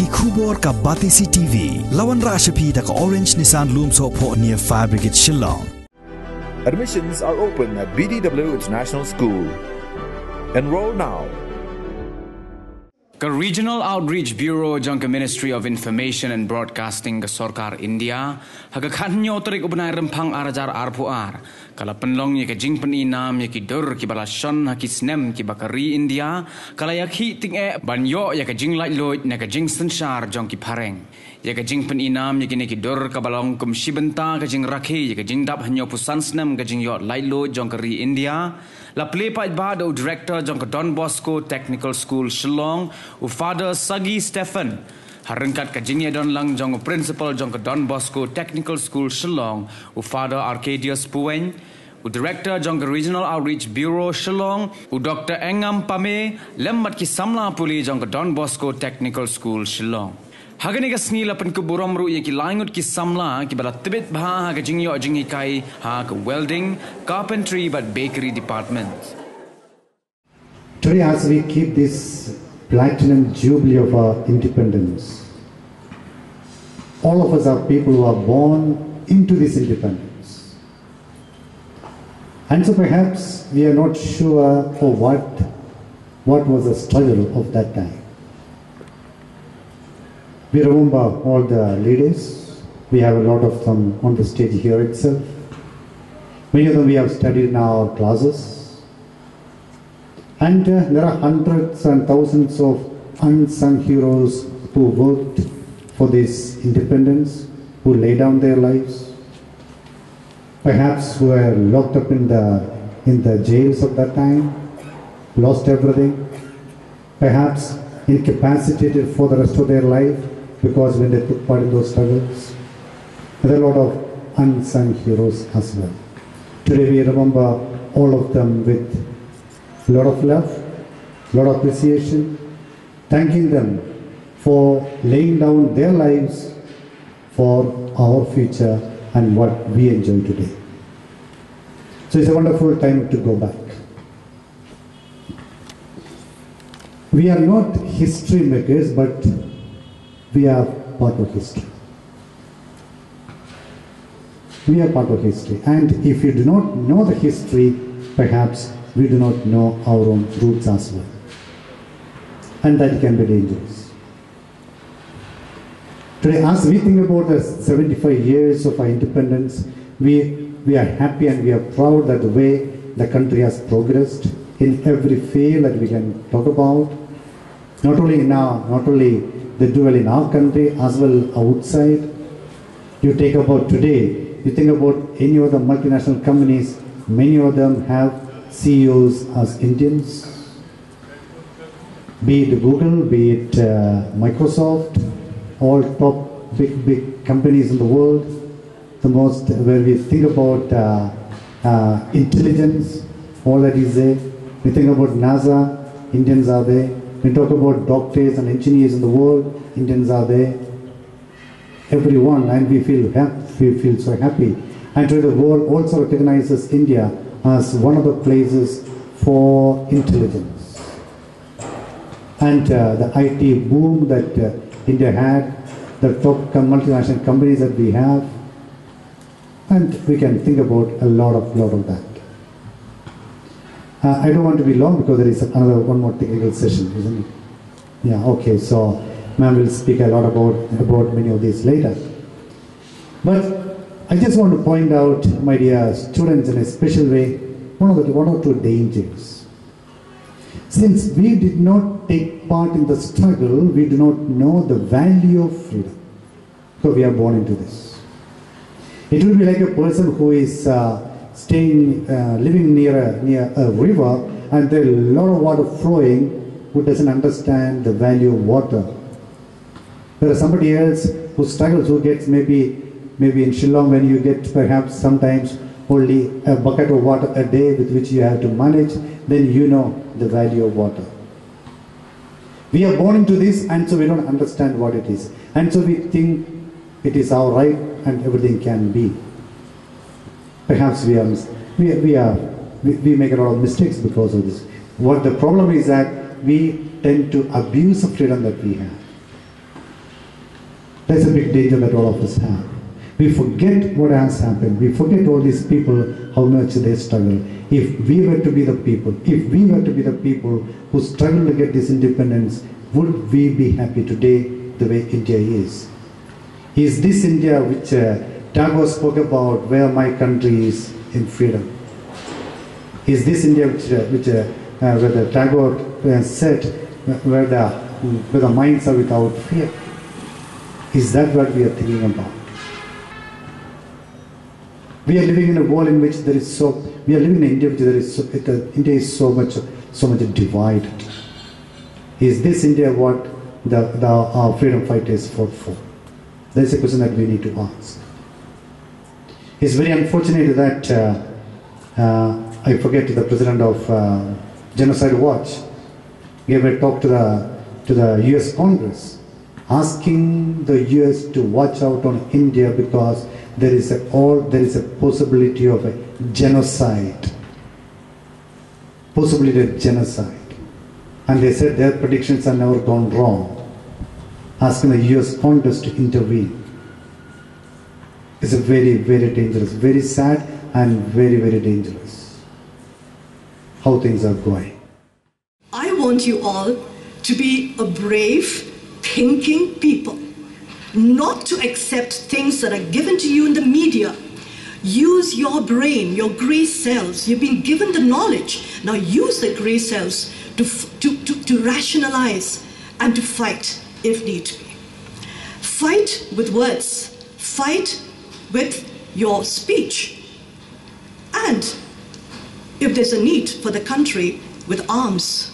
ki khubor ka Batisi TV lawan rashapi da ka Orange Nissan Loom so po near Fire Brigade Shillong. Admissions are open at BDW International School. Enroll now. The Regional Outreach Bureau jangka Ministry of Information and Broadcasting ke Sarkar India haga khanyo tarik ubnai rempang arajar arpuar kala penlong ye ke jing Pyninam ye ki dur ki balason ha ki snem ki bakari India kala yakhi ting banyo ye ke jing Laitluid ne ke jing Sngi jong ki pareng ye ke jing Pyninam ye ki ne ki dur ka balong kum shibenta ke jing rakhi ye ke jing dap hanyo pusan snem ke jing yo Laitluid jong kari India la plepa bado director jong Don Bosco Technical School Shillong u father Sngi Stephen harengkat ke jingya don lang jong principal jong Don Bosco Technical School Shillong u father Arcadius Pueng u director jong Regional Outreach Bureau Shillong u Dr. Engam Pame lemmat ki samla puli jong Don Bosco Technical School Shillong hagani ka snila pen ku buram ru ye ki langut ki samla ki bala tibet bha ha ka jingyo Jingïakhih ha ka welding carpentry but bakery department. Today as we keep this platinum jubilee of our independence, all of us are people who are born into this independence, and so perhaps we are not sure for what was the struggle of that time. We remember all the leaders. We have a lot of them on the stage here itself. Many of them we have studied in our classes. And there are hundreds and thousands of unsung heroes who worked for this independence, who laid down their lives. Perhaps who were locked up in the jails of that time, lost everything. Perhaps incapacitated for the rest of their life, because when they took part in those struggles, there are a lot of unsung heroes as well. Today we remember all of them with a lot of love, a lot of appreciation, thanking them for laying down their lives for our future and what we enjoy today. So it's a wonderful time to go back. We are not history makers, but we are part of history. We are part of history. And if you do not know the history, perhaps we do not know our own roots as well. And that can be dangerous. Today, as we think about the 75 years of our independence, we are happy and we are proud that the way the country has progressed in every field that we can talk about. Not only they do well in our country as well outside. You take about today, you think about any of the multinational companies, many of them have CEOs as Indians. Be it Google, be it Microsoft, all top big companies in the world. The most where we think about intelligence, all that is there. We think about NASA, Indians are there. We talk about doctors and engineers in the world, Indians are there. Everyone, and we feel so happy. And today the world also recognizes India as one of the places for intelligence. And the IT boom that India had, the top multinational companies that we have, and we can think about a lot of that. I don't want to be long because there is one more technical session, isn't it? Yeah, okay, so ma'am will speak a lot about many of these later. But I just want to point out, my dear students, in a special way, one or two dangers. Since we did not take part in the struggle, we do not know the value of freedom. Because we are born into this. It will be like a person who is living near a river, and there is a lot of water flowing, who doesn't understand the value of water. There is somebody else who struggles, who gets maybe in Shillong, when you get perhaps sometimes only a bucket of water a day with which you have to manage, then you know the value of water. We are born into this, and so we don't understand what it is. And so we think it is our right and everything can be. Perhaps we make a lot of mistakes because of this. What the problem is that we tend to abuse the freedom that we have. That's a big danger that all of us have. We forget what has happened. We forget all these people, how much they struggle. If we were to be the people, who struggle to get this independence, would we be happy today the way India is? Is this India which Tagore spoke about, where my country is in freedom? Is this India where the Tagore said, where the minds are without fear? Is that what we are thinking about? We are living in a world in which we are living in India, India is so much divided. Is this India what our freedom fighters fought for? That's a question that we need to ask. It's very unfortunate that I forget the president of Genocide Watch gave a talk to the US Congress, asking the US to watch out on India because there is a possibility of a genocide. And they said their predictions have never gone wrong, asking the US Congress to intervene. It's a very, very dangerous, very sad and very, very dangerous how things are going. I want you all to be a brave, thinking people, not to accept things that are given to you in the media. Use your brain, your grey cells. You've been given the knowledge. Now use the grey cells to rationalize and to fight if need be. Fight with words. Fight with your speech. And if there's a need for the country, with arms.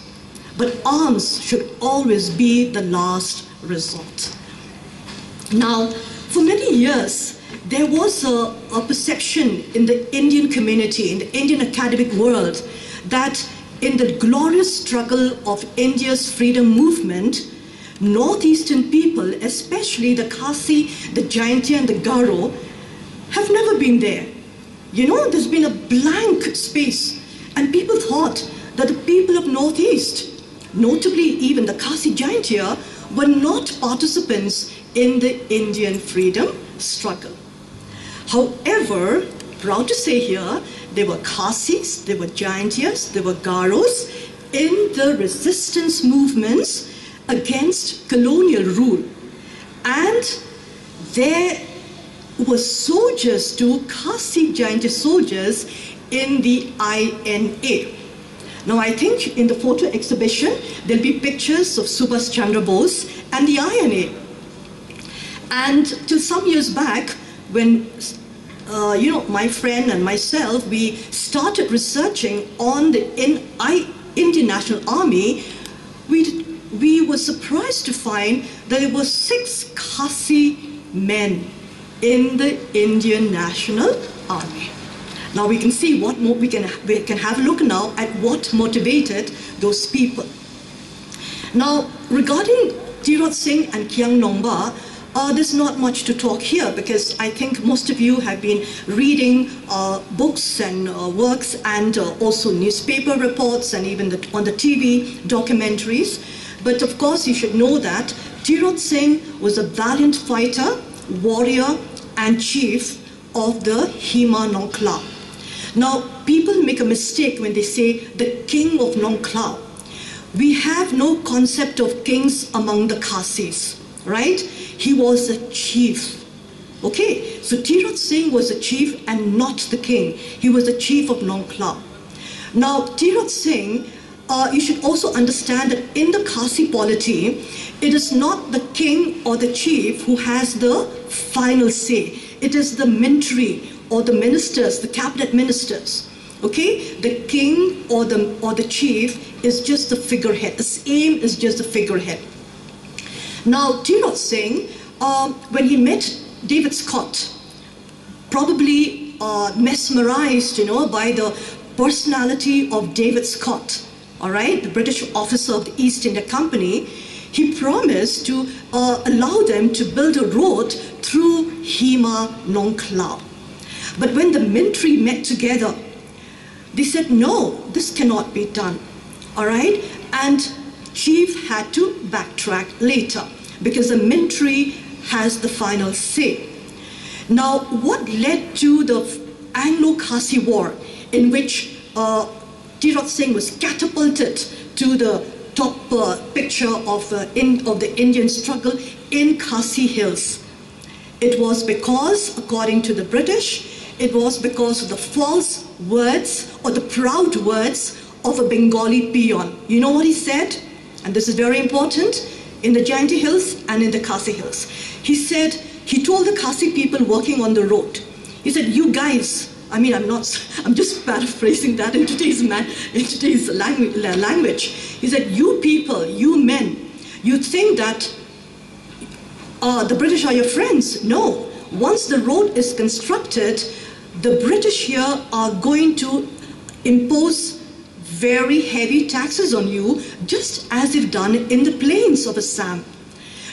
But arms should always be the last resort. Now, for many years, there was a perception in the Indian community, in the Indian academic world, that in the glorious struggle of India's freedom movement, northeastern people, especially the Khasi, the Jingïakhih and the Garo, have never been there. You know, there's been a blank space, and people thought that the people of Northeast, notably even the Khasi Jingïakhih, were not participants in the Indian freedom struggle. However, proud to say here, there were Khasis, there were Jingïakhs, there were Garos in the resistance movements against colonial rule. And there were soldiers too, Khasi Jingïakhih soldiers in the INA. Now I think in the photo exhibition, there'll be pictures of Subhas Chandra Bose and the INA. And till some years back, when my friend and myself, we started researching on the Indian National Army, we were surprised to find that there were 6 Khasi men in the Indian National Army. Now we can see what more we can have a look now at what motivated those people. Now regarding Tirot Singh and Khiang Nongba, there's not much to talk here because I think most of you have been reading books and works and also newspaper reports and even on the TV documentaries. But of course you should know that Tirot Singh was a valiant fighter, warrior and chief of the Hima Nongkla. Now people make a mistake when they say the king of Nongkla. We have no concept of kings among the Khasis, right? He was a chief. Okay, so Tirot Singh was a chief and not the king. He was the chief of Nongkla. Now Tirot Singh, you should also understand that in the Khasi polity, it is not the king or the chief who has the final say. It is the Mintri or the ministers, the cabinet ministers. Okay, the king or the chief is just the figurehead. The aim is just the figurehead. Now, Tirot Singh, when he met David Scott, probably mesmerized, by the personality of David Scott, all right, the British officer of the East India Company, he promised to allow them to build a road through Hima Nongkla. But when the Mintri met together, they said, no, this cannot be done, all right? And Chief had to backtrack later because the Mintri has the final say. Now, what led to the Anglo-Khasi War, in which Tirat Singh was catapulted to the top picture of the Indian struggle in Khasi Hills? It was because, according to the British, it was because of the false words or the proud words of a Bengali peon. You know what he said? And this is very important in the Jingïakhih Hills and in the Khasi Hills. He said, he told the Khasi people working on the road, he said, you guys, I'm just paraphrasing that in today's language. He said, you people, you men, you think that the British are your friends. No. Once the road is constructed, the British here are going to impose very heavy taxes on you, just as they've done in the plains of Assam.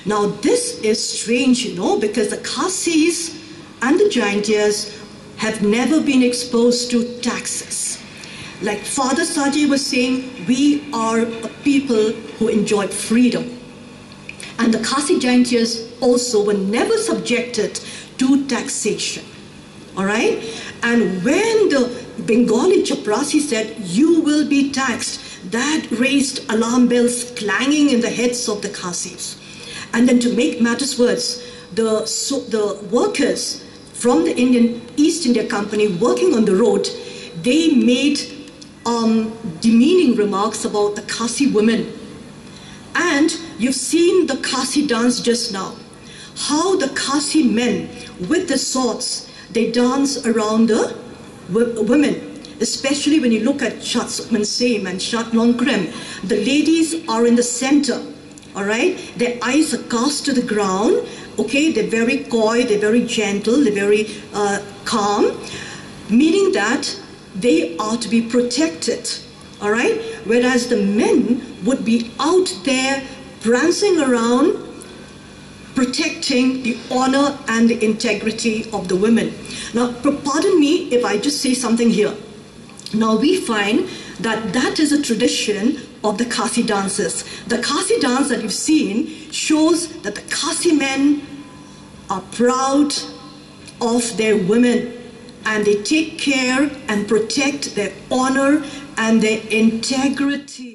Now this is strange, you know, because the Khasis and the Jaintias have never been exposed to taxes. Like Father Saji was saying, we are a people who enjoyed freedom. And the Khasi Jaintias also were never subjected to taxation. All right? And when the Bengali Chaprasi said, you will be taxed, that raised alarm bells clanging in the heads of the Khasis. And then to make matters worse, the workers from the East India Company working on the road, they made demeaning remarks about the Khasi women. And you've seen the Khasi dance just now. How the Khasi men with the swords, they dance around the women. Especially when you look at Shat Sukman Same and Shat Longkrem, the ladies are in the center, all right? Their eyes are cast to the ground, okay? They're very coy, they're very gentle, they're very calm, meaning that they are to be protected, all right? Whereas the men would be out there prancing around, protecting the honor and the integrity of the women. Now, pardon me if I just say something here. Now, we find that that is a tradition of the Khasi dances. The Khasi dance that you've seen shows that the Khasi men are proud of their women, and they take care and protect their honor and their integrity.